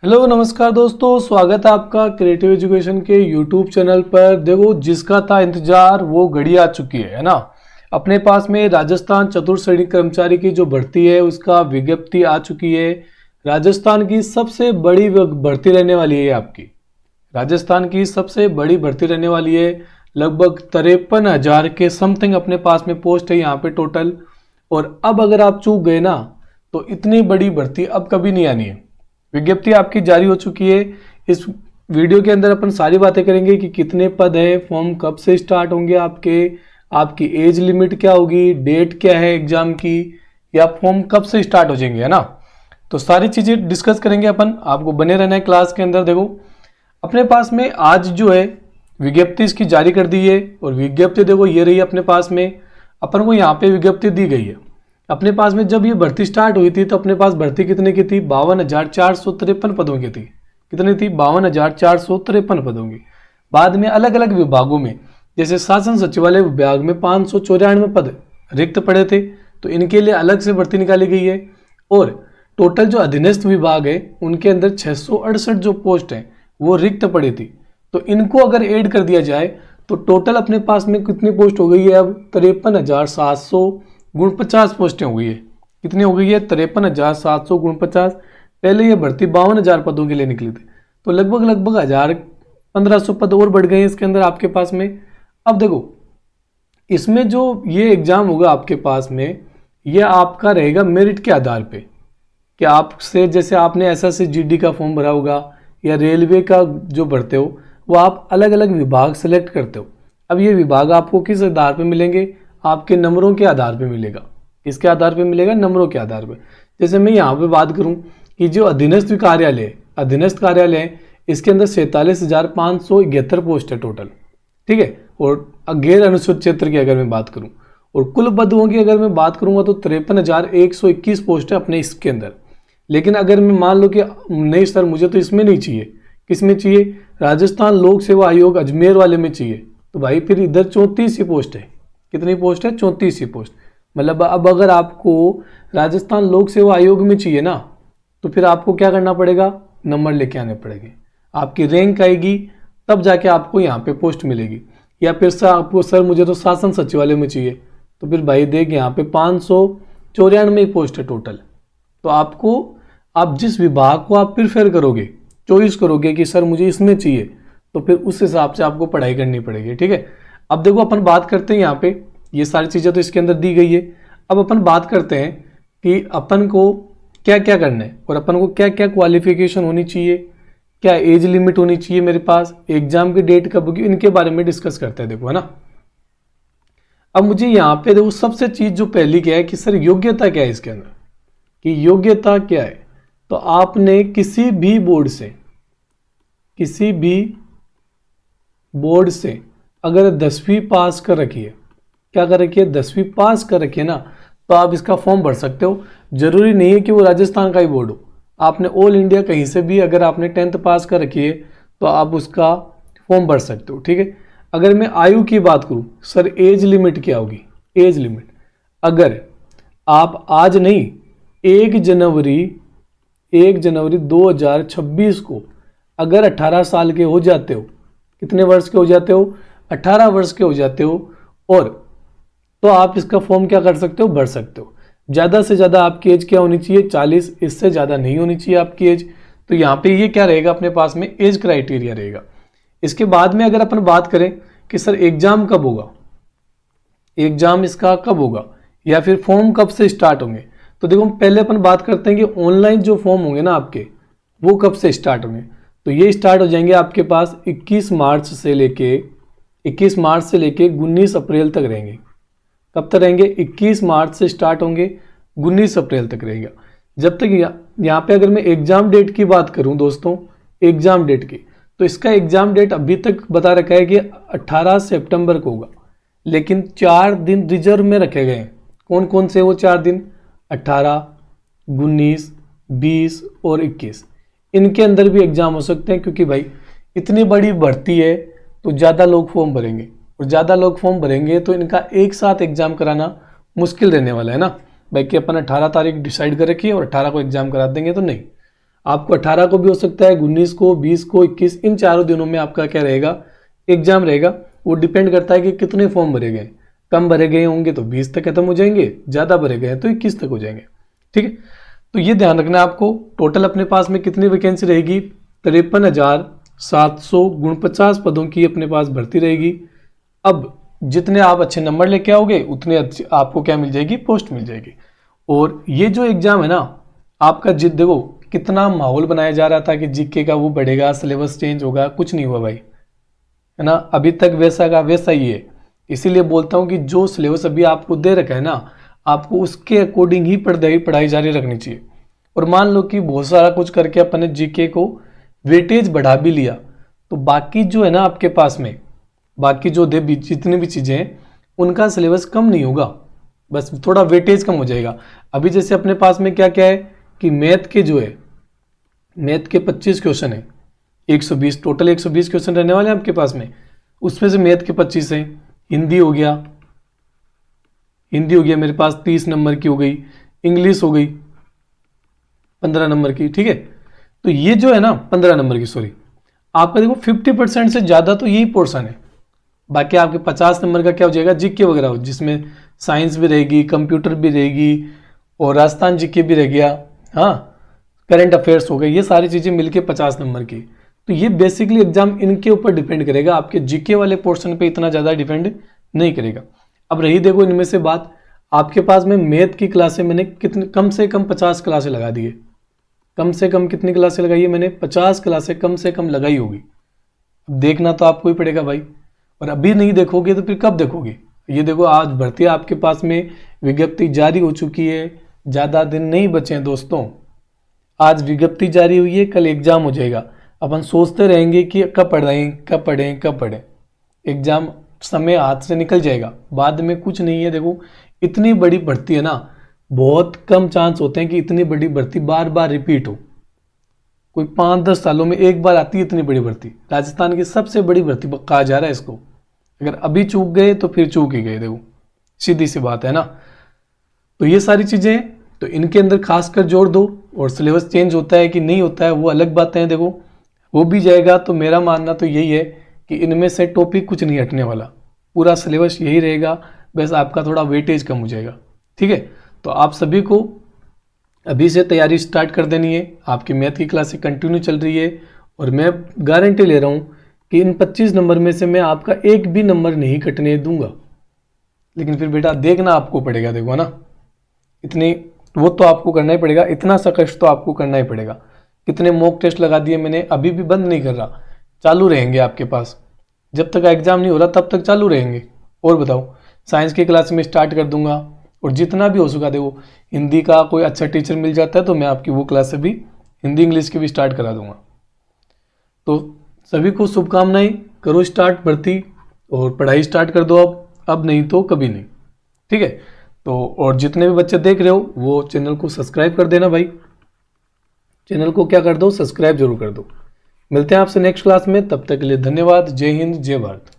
Hello नमस्कार दोस्तों, स्वागत है आपका क्रिएटिव एजुकेशन के यूट्यूब चैनल पर। देखो, जिसका था इंतजार वो घड़ी आ चुकी है ना। अपने पास में राजस्थान चतुर्थ श्रेणी कर्मचारी की जो भर्ती है उसका विज्ञप्ति आ चुकी है। राजस्थान की सबसे बड़ी भर्ती रहने वाली है आपकी। राजस्थान की सबसे बड़ी भर्ती रहने वाली है। लगभग 53,000 के समथिंग अपने पास में पोस्ट है यहाँ पे टोटल। और अब अगर आप चूक गए ना तो इतनी बड़ी भर्ती अब कभी नहीं आनी है। विज्ञप्ति आपकी जारी हो चुकी है। इस वीडियो के अंदर अपन सारी बातें करेंगे कि कितने पद है, फॉर्म कब से स्टार्ट होंगे आपकी एज लिमिट क्या होगी, डेट क्या है एग्जाम की, या फॉर्म कब से स्टार्ट हो जाएंगे, है ना। तो सारी चीजें डिस्कस करेंगे अपन। आपको बने रहना है क्लास के अंदर। देखो, अपने पास में आज जो है विज्ञप्ति इसकी जारी कर दी है। और विज्ञप्ति देखो ये रही अपने पास में। अपन को यहाँ पे विज्ञप्ति दी गई है। अपने पास में जब ये भर्ती स्टार्ट हुई थी तो अपने पास भर्ती कितने की थी? 52,453 पदों की थी। कितनी थी? 52,453 पदों की। बाद में अलग अलग विभागों में, जैसे शासन सचिवालय विभाग में 594 पद रिक्त पड़े थे, तो इनके लिए अलग से भर्ती निकाली गई है। और टोटल जो अधीनस्थ विभाग है उनके अंदर 668 जो पोस्ट है वो रिक्त पड़ी थी। तो इनको अगर ऐड कर दिया जाए तो टोटल अपने पास में कितनी पोस्ट हो गई है? अब 53,749 पोस्टें हो गई है। कितनी हो गई है? 53,749। पहले ये भर्ती 52,000 पदों के लिए निकली थी, तो लगभग 1,000-1,500 पद और बढ़ गए हैं इसके अंदर आपके पास में। अब देखो, इसमें जो ये एग्जाम होगा आपके पास में, ये आपका रहेगा मेरिट के आधार पे। कि आपसे, जैसे आपने SSC-GD का फॉर्म भरा होगा या रेलवे का जो भरते हो, वो आप अलग अलग विभाग सेलेक्ट करते हो। अब ये विभाग आपको किस आधार पे मिलेंगे? आपके नंबरों के आधार पे मिलेगा। किसके आधार पे मिलेगा? नंबरों के आधार पे। जैसे मैं यहाँ पे बात करूँ कि जो अधीनस्थ कार्यालय है, इसके अंदर 47,571 पोस्ट है टोटल, ठीक है। और गैर अनुसूचित क्षेत्र की अगर मैं बात करूँ और कुल पदों की अगर मैं बात करूँगा तो 53,121 पोस्ट है अपने इसके अंदर। लेकिन अगर मैं मान लो कि नहीं सर मुझे तो इसमें नहीं चाहिए, किस में चाहिए? राजस्थान लोक सेवा आयोग अजमेर वाले में चाहिए, तो भाई फिर इधर 34 ही पोस्ट है। कितनी पोस्ट है? 34 ही पोस्ट। मतलब अब अगर आपको राजस्थान लोक सेवा आयोग में चाहिए ना, तो फिर आपको क्या करना पड़ेगा? नंबर लेके आने पड़ेंगे, आपकी रैंक आएगी, तब जाके आपको यहाँ पे पोस्ट मिलेगी। या फिर सर आपको, सर मुझे तो शासन सचिवालय में चाहिए, तो फिर भाई देख यहाँ पे 594 पोस्ट है टोटल। तो आपको, आप जिस विभाग को आप प्रिफर करोगे, चॉइस करोगे कि सर मुझे इसमें चाहिए, तो फिर उस हिसाब से आपको पढ़ाई करनी पड़ेगी, ठीक है। अब देखो, अपन बात करते हैं यहाँ पे, ये सारी चीज़ें तो इसके अंदर दी गई है। अब अपन बात करते हैं कि अपन को क्या क्या करना है और अपन को क्या क्या क्वालिफिकेशन होनी चाहिए, क्या एज लिमिट होनी चाहिए मेरे पास, एग्जाम की डेट कब होगी, इनके बारे में डिस्कस करते हैं। देखो, है ना। अब मुझे यहाँ पे देखो, सबसे चीज जो पहली क्या है कि सर योग्यता क्या है इसके अंदर, कि योग्यता क्या है। तो आपने किसी भी बोर्ड से अगर 10वीं पास कर रखी है, क्या कर रखी है? 10वीं पास कर रखी है ना, तो आप इसका फॉर्म भर सकते हो। जरूरी नहीं है कि वो राजस्थान का ही बोर्ड हो। आपने ऑल इंडिया कहीं से भी, अगर आपने 10th पास कर रखी है तो आप उसका फॉर्म भर सकते हो, ठीक है। अगर मैं आयु की बात करूं, सर एज लिमिट क्या होगी? एज लिमिट, अगर आप आज नहीं 1 जनवरी 2026 को अगर 18 साल के हो जाते हो, कितने वर्ष के हो जाते हो? 18 वर्ष के हो जाते हो, और तो आप इसका फॉर्म क्या कर सकते हो? भर सकते हो। ज़्यादा से ज़्यादा आपकी एज क्या होनी चाहिए? 40, इससे ज़्यादा नहीं होनी चाहिए आपकी एज। तो यहाँ पे ये क्या रहेगा अपने पास में? एज क्राइटेरिया रहेगा। इसके बाद में अगर अपन बात करें कि सर एग्जाम कब होगा, एग्जाम इसका कब होगा, या फिर फॉर्म कब से स्टार्ट होंगे, तो देखो पहले अपन बात करते हैं कि ऑनलाइन जो फॉर्म होंगे ना आपके, वो कब से स्टार्ट होंगे। तो ये स्टार्ट हो जाएंगे आपके पास 21 मार्च से लेके 19 अप्रैल तक रहेंगे। कब तक रहेंगे? 21 मार्च से स्टार्ट होंगे, 19 अप्रैल तक रहेगा। जब तक यहाँ पे अगर मैं एग्जाम डेट की बात करूं दोस्तों, एग्जाम डेट की, तो इसका एग्जाम डेट अभी तक बता रखा है कि 18 सितंबर को होगा, लेकिन 4 दिन रिजर्व में रखे गए हैं। कौन कौन से वो 4 दिन? 18, 19, 20 और 21। इनके अंदर भी एग्जाम हो सकते हैं, क्योंकि भाई इतनी बड़ी भर्ती है तो ज़्यादा लोग फॉर्म भरेंगे, और ज़्यादा लोग फॉर्म भरेंगे तो इनका एक साथ एग्जाम कराना मुश्किल रहने वाला है ना। भाई कि अपन 18 तारीख डिसाइड कर रखी है और 18 को एग्जाम करा देंगे, तो नहीं। आपको 18 को भी हो सकता है, 19 को, 20 को, 21, इन चारों दिनों में आपका क्या रहेगा, एग्जाम रहेगा। वो डिपेंड करता है कि कितने फॉर्म भरे गए। कम भरे गए होंगे तो 20 तक खत्म हो जाएंगे, ज़्यादा भरे गए हैं तो 21 तक हो जाएंगे। ठीक है, तो ये ध्यान रखना है आपको। टोटल अपने पास में कितनी वैकेंसी रहेगी, 53,749 पदों की अपने पास भर्ती रहेगी। अब जितने आप अच्छे नंबर लेके आओगे उतने अच्छे आपको क्या मिल जाएगी, पोस्ट मिल जाएगी। और ये जो एग्जाम है ना आपका, जिद देखो कितना माहौल बनाया जा रहा था कि जीके का वो बढ़ेगा, सिलेबस चेंज होगा, कुछ नहीं हुआ भाई, है ना। अभी तक वैसा का वैसा ही है। इसीलिए बोलता हूँ कि जो सिलेबस अभी आपको दे रखा है ना, आपको उसके अकॉर्डिंग ही पढ़ाई जारी रखनी चाहिए। और मान लो कि बहुत सारा कुछ करके अपने जीके को वेटेज बढ़ा भी लिया, तो बाकी जो है ना आपके पास में, बाकी जो जितनी भी चीज़ें हैं उनका सिलेबस कम नहीं होगा, बस थोड़ा वेटेज कम हो जाएगा। अभी जैसे अपने पास में क्या क्या है कि मैथ के जो है, मैथ के 25 क्वेश्चन है, 120 टोटल 120 क्वेश्चन रहने वाले हैं आपके पास में। उसमें से मैथ के 25 हैं। हिंदी हो गया, मेरे पास 30 नंबर की हो गई। इंग्लिश हो गई 15 नंबर की। ठीक है, तो ये जो है ना 15 नंबर की, सॉरी, आपका देखो 50% से ज़्यादा तो यही पोर्शन है। बाकी आपके 50 नंबर का क्या हो जाएगा, जीके वगैरह हो, जिसमें साइंस भी रहेगी, कंप्यूटर भी रहेगी और राजस्थान जीके भी रह गया, हाँ, करंट अफेयर्स हो गए, ये सारी चीज़ें मिलके 50 नंबर की। तो ये बेसिकली एग्जाम इनके ऊपर डिपेंड करेगा, आपके जीके वाले पोर्शन पे इतना ज़्यादा डिपेंड नहीं करेगा। अब रही देखो इनमें से बात, आपके पास में मैथ की क्लासें मैंने कितनी, कम से कम 50 क्लासें लगा दी है। कम से कम कितनी क्लासें लगाई है मैंने, 50 क्लासें कम से कम लगाई होगी। अब देखना तो आपको ही पड़ेगा भाई, और अभी नहीं देखोगे तो फिर कब देखोगे। ये देखो आज भर्ती आपके पास में विज्ञप्ति जारी हो चुकी है, ज़्यादा दिन नहीं बचे हैं दोस्तों। आज विज्ञप्ति जारी हुई है, कल एग्जाम हो जाएगा। अपन सोचते रहेंगे कि कब पढ़ें, एग्जाम समय हाथ से निकल जाएगा, बाद में कुछ नहीं है। देखो इतनी बड़ी भर्ती है ना, बहुत कम चांस होते हैं कि इतनी बड़ी भर्ती बार बार रिपीट हो। कोई 5-10 सालों में एक बार आती है इतनी बड़ी भर्ती। राजस्थान की सबसे बड़ी भर्ती कहा जा रहा है इसको। अगर अभी चूक गए तो फिर चूक ही गए, देखो सीधी सी बात है ना। तो ये सारी चीज़ें, तो इनके अंदर खासकर जोर दो। और सिलेबस चेंज होता है कि नहीं होता है वो अलग बातें हैं, देखो हो भी जाएगा। तो मेरा मानना तो यही है कि इनमें से टॉपिक कुछ नहीं हटने वाला, पूरा सिलेबस यही रहेगा, बस आपका थोड़ा वेटेज कम हो जाएगा। ठीक है, तो आप सभी को अभी से तैयारी स्टार्ट कर देनी है। आपकी मैथ की क्लासें कंटिन्यू चल रही है और मैं गारंटी ले रहा हूँ कि इन 25 नंबर में से मैं आपका एक भी नंबर नहीं कटने दूंगा। लेकिन फिर बेटा देखना आपको पड़ेगा, देखो ना, इतनी वो तो आपको करना ही पड़ेगा, इतना सा कष्ट तो आपको करना ही पड़ेगा। कितने मॉक टेस्ट लगा दिए मैंने, अभी भी बंद नहीं कर रहा, चालू रहेंगे आपके पास, जब तक एग्जाम नहीं हो रहा तब तक चालू रहेंगे। और बताओ, साइंस की क्लास में स्टार्ट कर दूंगा, और जितना भी हो सका देखो, हिंदी का कोई अच्छा टीचर मिल जाता है तो मैं आपकी वो क्लास से भी हिंदी इंग्लिश की भी स्टार्ट करा दूंगा। तो सभी को शुभकामनाएं, करो स्टार्ट भर्ती और पढ़ाई स्टार्ट कर दो अब नहीं तो कभी नहीं। ठीक है, तो और जितने भी बच्चे देख रहे हो वो चैनल को सब्सक्राइब कर देना भाई, चैनल को क्या कर दो, सब्सक्राइब जरूर कर दो। मिलते हैं आपसे नेक्स्ट क्लास में, तब तक के लिए धन्यवाद। जय हिंद, जय भारत।